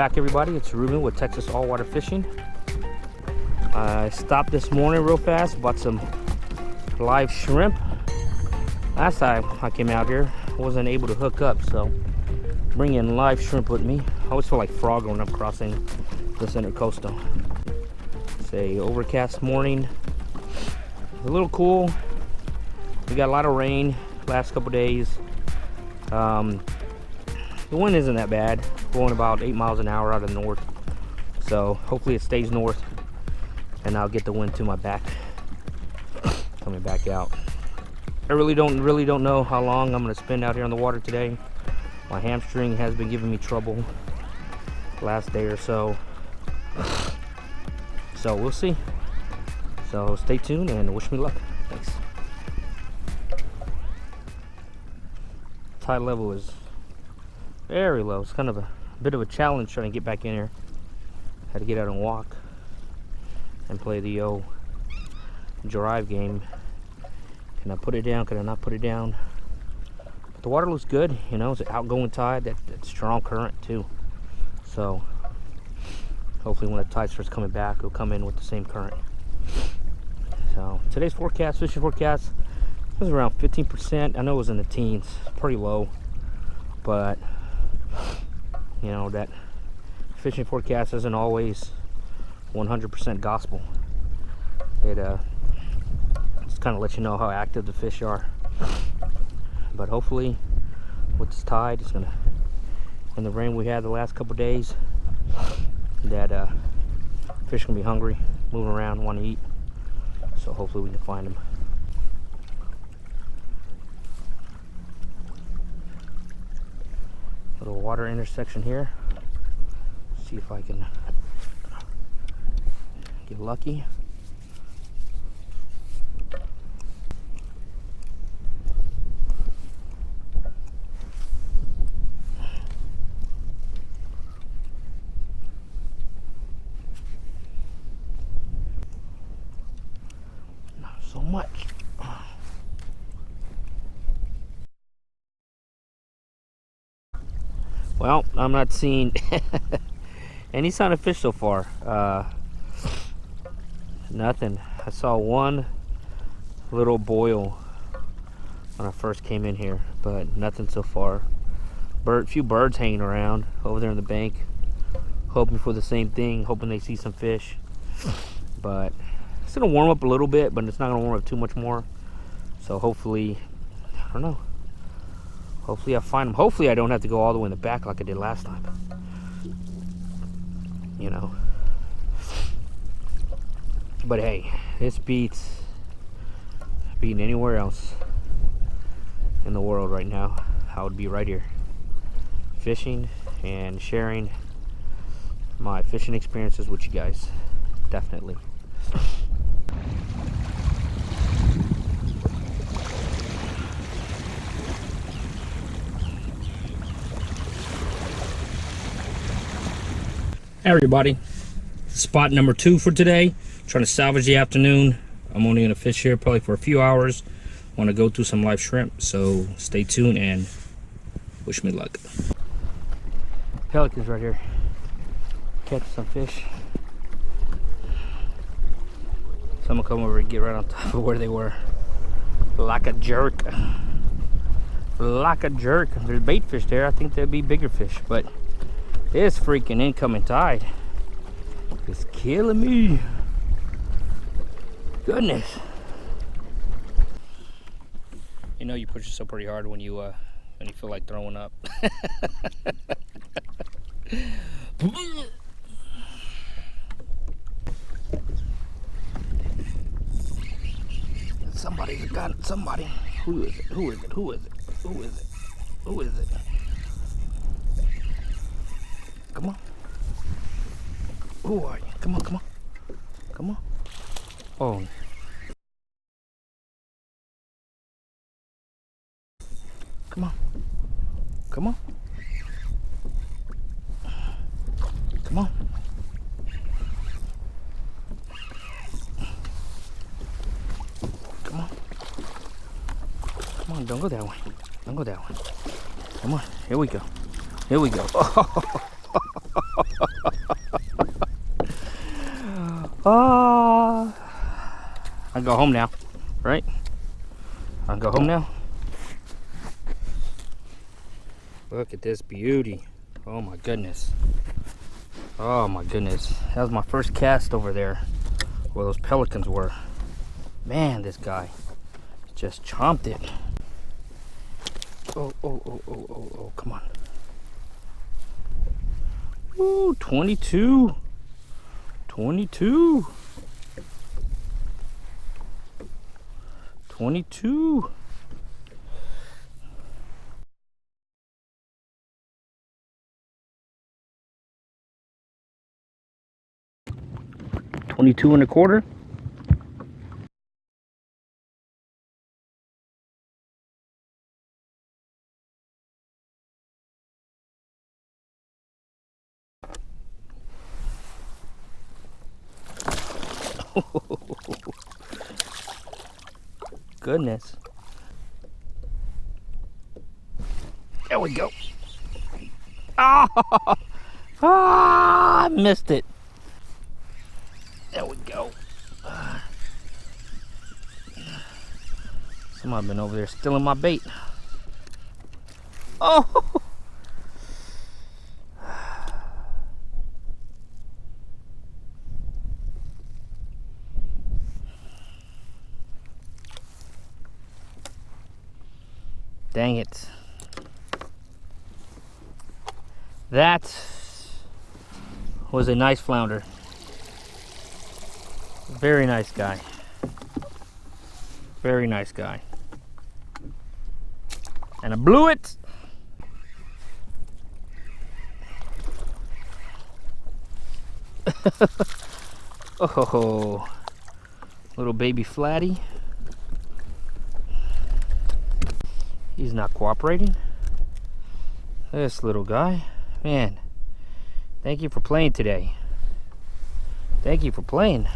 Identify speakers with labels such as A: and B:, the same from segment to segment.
A: back, everybody. It's Ruben with Texas All Water Fishing. I stopped this morning real fast, bought some live shrimp. Last time I came out here, I wasn't able to hook up, so bringing live shrimp with me. I always feel like frog when I'm crossing the intercoastal. It's a overcast morning. A little cool. We got a lot of rain last couple days. The wind isn't that bad. Blowing about 8 miles an hour out of the north. So hopefully it stays north and I'll get the wind to my back coming back out. I really don't know how long I'm gonna spend out here on the water today. My hamstring has been giving me trouble last day or so. So we'll see. So stay tuned and wish me luck. Thanks. Tide level is very low. It's kind of a bit of a challenge trying to get back in here. Had to get out and walk and play the old drive game. Can I put it down? Can I not put it down? But the water looks good. You know, it's an outgoing tide. That strong current too. So hopefully when the tide starts coming back, it'll come in with the same current. So today's forecast, fishing forecast, was around 15%. I know it was in the teens. Pretty low, but you know that fishing forecast isn't always 100% gospel. It just kind of lets you know how active the fish are. But hopefully with this tide, it's gonna, and the rain we had the last couple days, that fish gonna be hungry, moving around, want to eat. So hopefully we can find them. Little water intersection here. See if I can get lucky. Not so much. Well, I'm not seeing any sign of fish so far. Nothing. I saw one little boil when I first came in here, but nothing so far. Few birds hanging around over there on the bank, hoping for the same thing, hoping they see some fish. But it's gonna warm up a little bit, but it's not gonna warm up too much more. So hopefully, I don't know. Hopefully I find them. Hopefully I don't have to go all the way in the back like I did last time. You know. But hey, this beats being anywhere else in the world right now. I would be right here, fishing and sharing my fishing experiences with you guys. Definitely. Hey everybody, spot number 2 for today. Trying to salvage the afternoon. I'm only gonna fish here probably for a few hours. Want to go through some live shrimp, so stay tuned and wish me luck. Pelicans right here. Catch some fish. So I'm gonna come over and get right on top of where they were. Like a jerk. Like a jerk. If there's bait fish there, I think there'd be bigger fish, but this freaking incoming tide is killing me. Goodness. You know you push yourself pretty hard when you feel like throwing up. Somebody's got it. Somebody. Who is it? Who is it? Who is it? Who is it? Who is it? Come on. Who are you? Come on, come on. Come on. Oh. Come on. Come on. Come on. Come on. Come on, don't go that way. Don't go that way. Come on, here we go. Here we go. I can go home now, right? I can go home now. Look at this beauty. Oh my goodness. Oh my goodness. That was my first cast over there where those pelicans were. Man, this guy just chomped it. Oh, come on. Ooh, 22. 22. 22. $22 and a quarter. Goodness. There we go. Oh, I missed it. There we go. Somebody been over there stealing my bait. Oh. Dang it. That was a nice flounder. Very nice guy. Very nice guy. And I blew it. Oh, little baby flatty. He's not cooperating. This little guy. Man, thank you for playing today. Thank you for playing.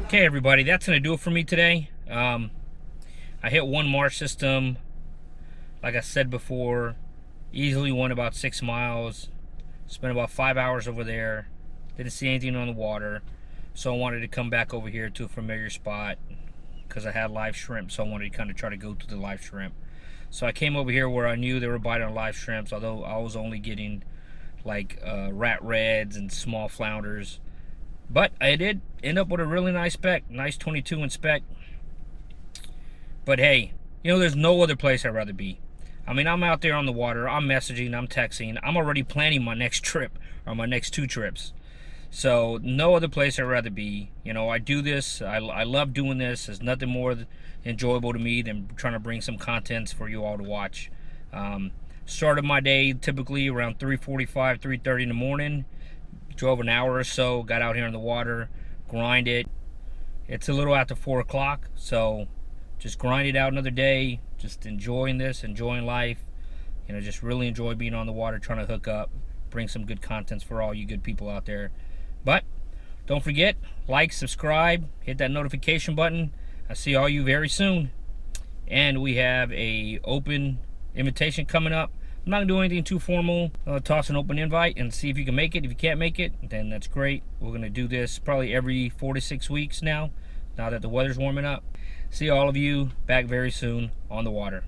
A: Okay, everybody, that's gonna do it for me today. I hit one marsh system, like I said before, easily went about 6 miles, spent about 5 hours over there, didn't see anything on the water, so I wanted to come back over here to a familiar spot because I had live shrimp, so I wanted to kind of try to go to the live shrimp. So I came over here where I knew they were biting on live shrimps, although I was only getting like rat reds and small flounders. But I did end up with a really nice spec, nice 22 in spec. But hey, you know, there's no other place I'd rather be. I mean, I'm out there on the water, I'm messaging, I'm texting, I'm already planning my next trip, or my next 2 trips. So no other place I'd rather be. You know, I do this, I love doing this. There's nothing more enjoyable to me than trying to bring some contents for you all to watch. Started my day typically around 3:45, 3:30 in the morning. Drove an hour or so, got out here in the water, grinded. It's a little after 4 o'clock, so just grind it out another day, just enjoying this, enjoying life. You know, just really enjoy being on the water, trying to hook up, bring some good contents for all you good people out there. But don't forget, like, subscribe, hit that notification button. I'll see all you very soon. And we have a open invitation coming up. I'm not gonna do anything too formal. I'll toss an open invite and see if you can make it. If you can't make it, then that's great. We're gonna do this probably every 4 to 6 weeks now that the weather's warming up. See all of you back very soon on the water.